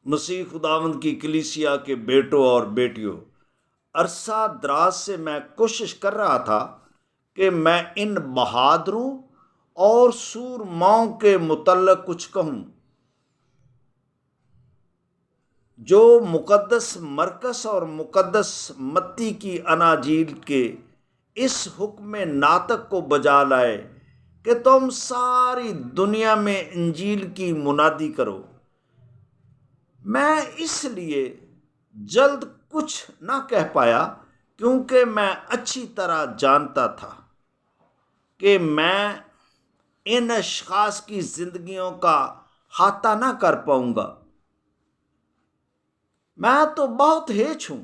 مسیح خداوند کی کلیسیا کے بیٹوں اور بیٹیوں، عرصہ دراز سے میں کوشش کر رہا تھا کہ میں ان بہادروں اور سورماؤں کے متعلق کچھ کہوں جو مقدس مرکز اور مقدس متی کی اناجیل کے اس حکم ناطق کو بجا لائے کہ تم ساری دنیا میں انجیل کی منادی کرو۔ میں اس لیے جلد کچھ نہ کہہ پایا کیونکہ میں اچھی طرح جانتا تھا کہ میں ان اشخاص کی زندگیوں کا احاطہ نہ کر پاؤں گا۔ میں تو بہت ہیچ ہوں۔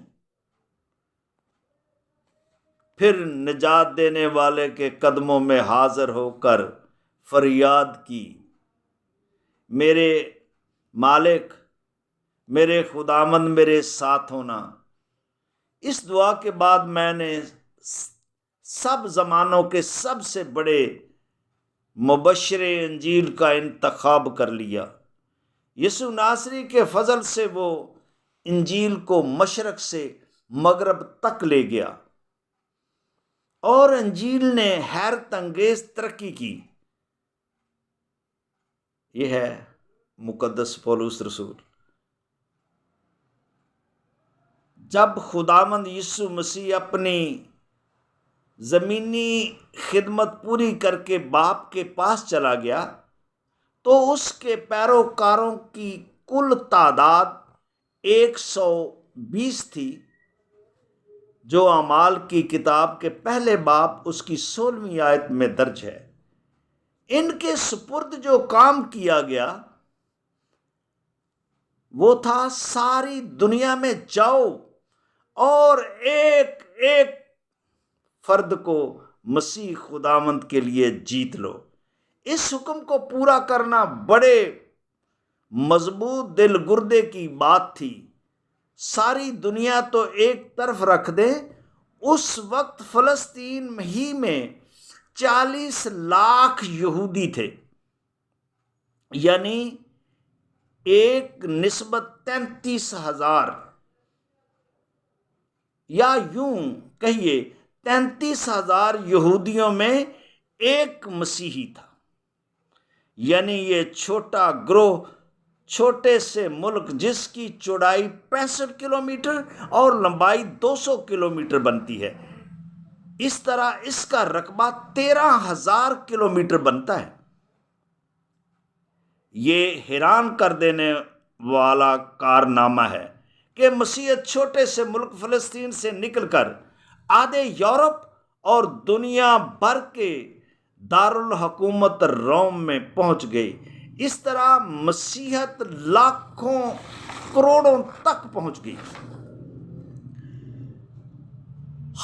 پھر نجات دینے والے کے قدموں میں حاضر ہو کر فریاد کی، میرے مالک، میرے خداوند، میرے ساتھ ہونا۔ اس دعا کے بعد میں نے سب زمانوں کے سب سے بڑے مبشر انجیل کا انتخاب کر لیا۔ یسوع ناصری کے فضل سے وہ انجیل کو مشرق سے مغرب تک لے گیا اور انجیل نے حیرت انگیز ترقی کی۔ یہ ہے مقدس پولس رسول۔ جب خداوند یسوع مسیح اپنی زمینی خدمت پوری کر کے باپ کے پاس چلا گیا تو اس کے پیروکاروں کی کل تعداد 120 تھی، جو اعمال کی کتاب کے پہلے باب اس کی 16ویں آیت میں درج ہے۔ ان کے سپرد جو کام کیا گیا وہ تھا ساری دنیا میں جاؤ اور ایک ایک فرد کو مسیح خداوند کے لیے جیت لو۔ اس حکم کو پورا کرنا بڑے مضبوط دل گردے کی بات تھی۔ ساری دنیا تو ایک طرف رکھ دیں، اس وقت فلسطین ہی میں 40 لاکھ یہودی تھے، یعنی 1:33,000، یا یوں کہیے 33,000 یہودیوں میں ایک مسیحی تھا۔ یعنی یہ چھوٹا گروہ چھوٹے سے ملک جس کی چوڑائی 65 کلومیٹر اور لمبائی 200 کلومیٹر بنتی ہے، اس طرح اس کا رقبہ 13,000 کلومیٹر بنتا ہے۔ یہ حیران کر دینے والا کارنامہ ہے کہ مسیحیت چھوٹے سے ملک فلسطین سے نکل کر آدھے یورپ اور دنیا بھر کے دارالحکومت روم میں پہنچ گئی۔ اس طرح مسیحیت لاکھوں کروڑوں تک پہنچ گئی۔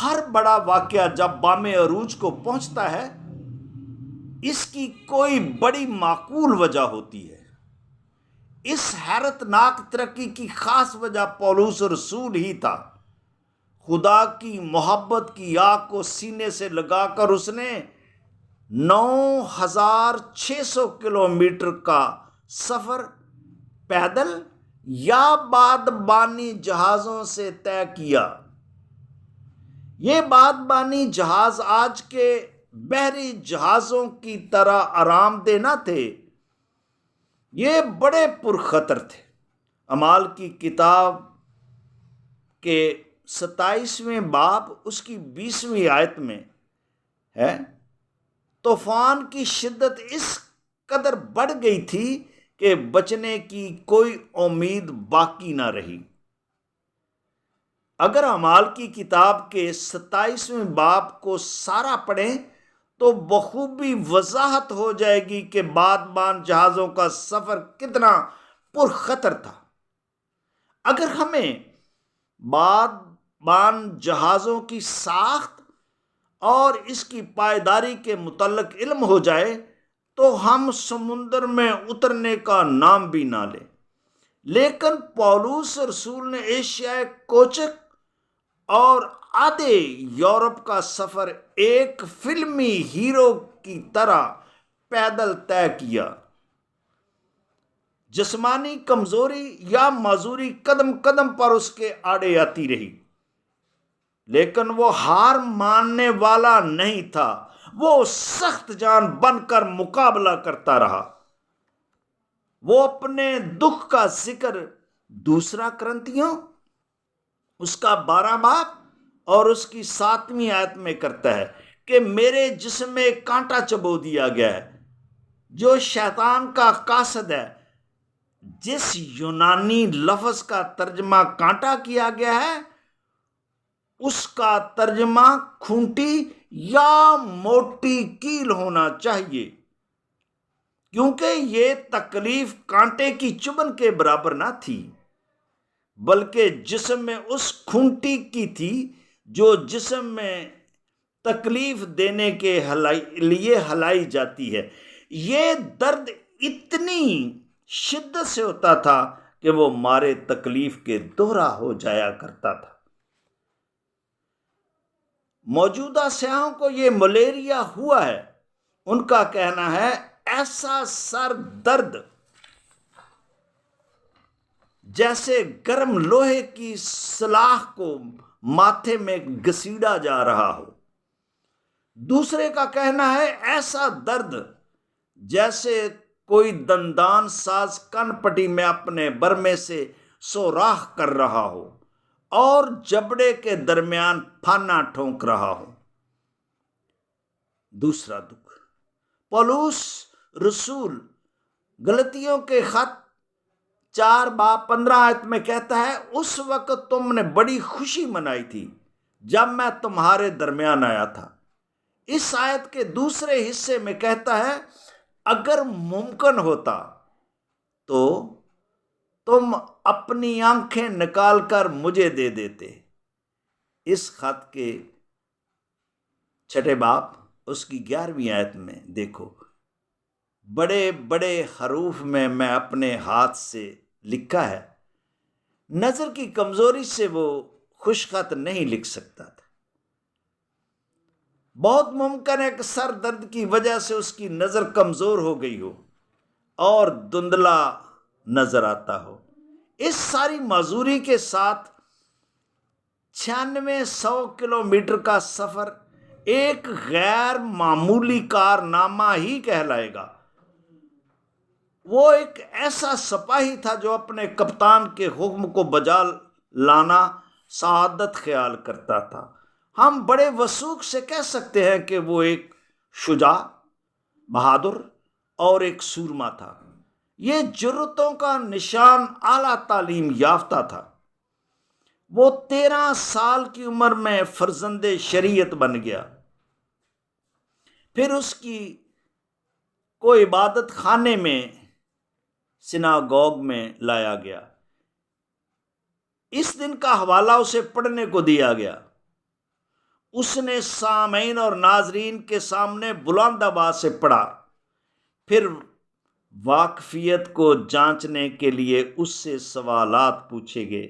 ہر بڑا واقعہ جب بام عروج کو پہنچتا ہے اس کی کوئی بڑی معقول وجہ ہوتی ہے۔ اس حیرت ناک ترقی کی خاص وجہ پولس رسول ہی تھا۔ خدا کی محبت کی آگ کو سینے سے لگا کر اس نے 9,600 کلومیٹر کا سفر پیدل یا بادبانی جہازوں سے طے کیا۔ یہ بادبانی جہاز آج کے بحری جہازوں کی طرح آرام دہ نہ تھے، یہ بڑے پرخطر تھے۔ اعمال کی کتاب کے 27ویں باب اس کی 20ویں آیت میں ہے، طوفان کی شدت اس قدر بڑھ گئی تھی کہ بچنے کی کوئی امید باقی نہ رہی۔ اگر اعمال کی کتاب کے 27ویں باب کو سارا پڑھیں تو بخوبی وضاحت ہو جائے گی کہ بادبان جہازوں کا سفر کتنا پرخطر تھا۔ اگر ہمیں بادبان جہازوں کی ساخت اور اس کی پائیداری کے متعلق علم ہو جائے تو ہم سمندر میں اترنے کا نام بھی نہ لیں۔ لیکن پولس رسول نے ایشیائے کوچک اور آدھے یورپ کا سفر ایک فلمی ہیرو کی طرح پیدل طے کیا۔ جسمانی کمزوری یا معذوری قدم قدم پر اس کے آڑے آتی رہی، لیکن وہ ہار ماننے والا نہیں تھا، وہ سخت جان بن کر مقابلہ کرتا رہا۔ وہ اپنے دکھ کا ذکر دوسرا کرنتیوں اس کا 12 باب اور اس کی 7ویں آیت میں کرتا ہے کہ میرے جسم میں کانٹا چبو دیا گیا ہے، جو شیطان کا قاصد ہے۔ جس یونانی لفظ کا ترجمہ کانٹا کیا گیا ہے، اس کا ترجمہ کھونٹی یا موٹی کیل ہونا چاہیے، کیونکہ یہ تکلیف کانٹے کی چبھن کے برابر نہ تھی، بلکہ جسم میں اس کھونٹی کی تھی جو جسم میں تکلیف دینے کے لیے ہلائی جاتی ہے۔ یہ درد اتنی شدت سے ہوتا تھا کہ وہ مارے تکلیف کے دوہرا ہو جایا کرتا تھا۔ موجودہ سیاحوں کو یہ ملیریا ہوا ہے۔ ان کا کہنا ہے ایسا سر درد جیسے گرم لوہے کی سلاخ کو ماتھے میں گھسیٹا جا رہا ہو۔ دوسرے کا کہنا ہے ایسا درد جیسے کوئی دندان ساز کن پٹی میں اپنے برمے سے سوراخ کر رہا ہو اور جبڑے کے درمیان پھانا ٹھونک رہا ہو۔ دوسرا دکھ پولس رسول غلطیوں کے خط 4 باب 15 آیت میں کہتا ہے، اس وقت تم نے بڑی خوشی منائی تھی جب میں تمہارے درمیان آیا تھا۔ اس آیت کے دوسرے حصے میں کہتا ہے، اگر ممکن ہوتا تو تم اپنی آنکھیں نکال کر مجھے دے دیتے۔ اس خط کے 6 باب اس کی 11ویں آیت میں دیکھو، بڑے بڑے حروف میں اپنے ہاتھ سے لکھا ہے۔ نظر کی کمزوری سے وہ خوش خط نہیں لکھ سکتا تھا۔ بہت ممکن ہے کہ سر درد کی وجہ سے اس کی نظر کمزور ہو گئی ہو اور دھندلا نظر آتا ہو۔ اس ساری معذوری کے ساتھ 9600 کلومیٹر کا سفر ایک غیر معمولی کارنامہ ہی کہلائے گا۔ وہ ایک ایسا سپاہی تھا جو اپنے کپتان کے حکم کو بجا لانا سعادت خیال کرتا تھا۔ ہم بڑے وثوق سے کہہ سکتے ہیں کہ وہ ایک شجاع، بہادر اور ایک سورما تھا۔ یہ جرأتوں کا نشان، اعلیٰ تعلیم یافتہ تھا۔ وہ 13 سال کی عمر میں فرزند شریعت بن گیا۔ پھر اس کو عبادت خانے میں، سناگوگ میں لایا گیا۔ اس دن کا حوالہ اسے پڑھنے کو دیا گیا۔ اس نے سامعین اور ناظرین کے سامنے بلند آواز سے پڑھا۔ پھر واقفیت کو جانچنے کے لیے اس سے سوالات پوچھے گئے۔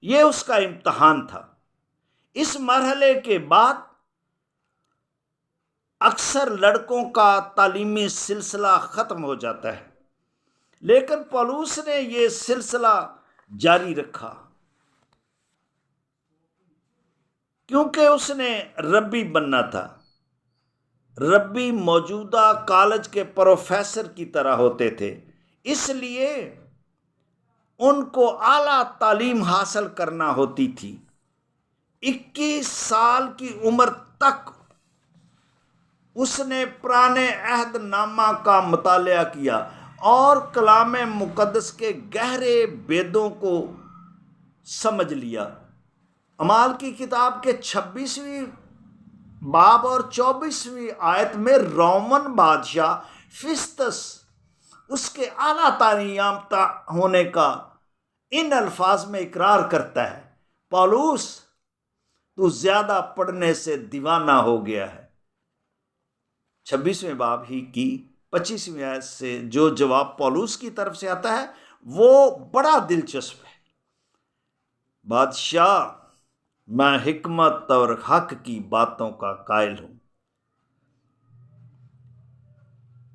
یہ اس کا امتحان تھا۔ اس مرحلے کے بعد اکثر لڑکوں کا تعلیمی سلسلہ ختم ہو جاتا ہے، لیکن پولس نے یہ سلسلہ جاری رکھا کیونکہ اس نے ربی بننا تھا۔ ربی موجودہ کالج کے پروفیسر کی طرح ہوتے تھے، اس لیے ان کو اعلیٰ تعلیم حاصل کرنا ہوتی تھی۔ 21 سال کی عمر تک اس نے پرانے عہد نامہ کا مطالعہ کیا اور کلام مقدس کے گہرے بیدوں کو سمجھ لیا۔ اعمال کی کتاب کے 26ویں باب اور 24ویں آیت میں رومن بادشاہ فیسٹس اس کے اعلیٰ تعلیم یافتہ ہونے کا ان الفاظ میں اقرار کرتا ہے، پولس تو زیادہ پڑھنے سے دیوانہ ہو گیا ہے۔ 26ویں باب ہی کی 25ویں آیت سے جو جواب پولس کی طرف سے آتا ہے وہ بڑا دلچسپ ہے۔ بادشاہ، میں حکمت اور حق کی باتوں کا قائل ہوں۔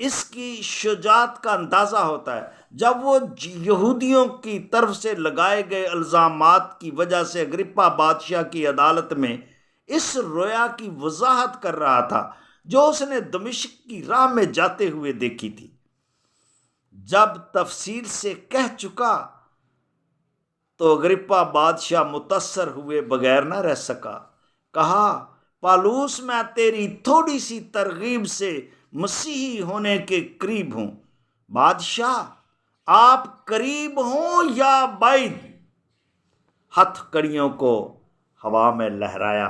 اس کی شجاعت کا اندازہ ہوتا ہے. جب وہ یہودیوں کی طرف سے لگائے گئے الزامات کی وجہ سے اگرپا بادشاہ کی عدالت میں اس رویا کی وضاحت کر رہا تھا جو اس نے دمشق کی راہ میں جاتے ہوئے دیکھی تھی. جب تفصیل سے کہہ چکا تو اگرپا بادشاہ متاثر ہوئے بغیر نہ رہ سکا. کہا، پالوس، میں تیری تھوڑی سی ترغیب سے مسیحی ہونے کے قریب ہوں. بادشاہ، آپ قریب ہوں یا بعید؟ ہتھ کڑیوں کو ہوا میں لہرایا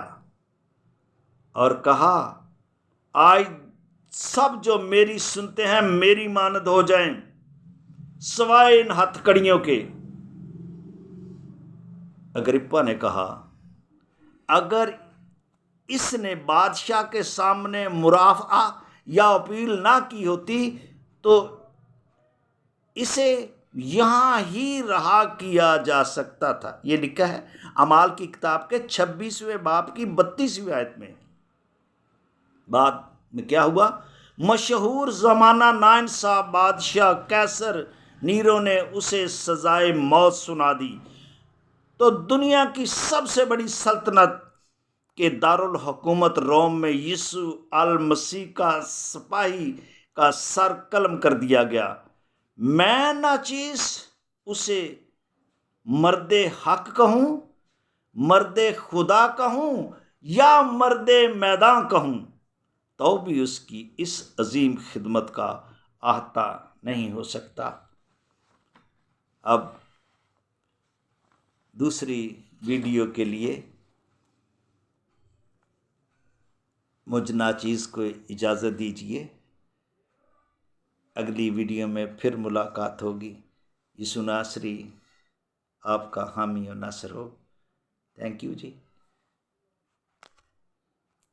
اور کہا، آج سب جو میری سنتے ہیں میری مانند ہو جائیں سوائے ان ہتھ کڑیوں کے. اگرپا نے کہا، اگر اس نے بادشاہ کے سامنے مرافعہ یا اپیل نہ کی ہوتی تو اسے یہاں ہی رہا کیا جا سکتا تھا. یہ لکھا ہے اعمال کی کتاب کے 26ویں باب کی 32ویں آیت میں. بعد میں کیا ہوا؟ مشہور زمانہ ناانصاف بادشاہ قیصر نیرو نے اسے سزائے موت سنا دی تو دنیا کی سب سے بڑی سلطنت کے دارالحکومت روم میں یسوع المسیح کا سپاہی کا سر قلم کر دیا گیا. میں ناچیز اسے مرد حق کہوں، مرد خدا کہوں یا مرد میدان کہوں تو بھی اس کی اس عظیم خدمت کا احاطہ نہیں ہو سکتا. اب دوسری ویڈیو کے لیے مجھ ناچیز کو اجازت دیجیے. اگلی ویڈیو میں پھر ملاقات ہوگی. یسوع ناصری آپ کا حامی و ناصر ہو. Thank you G.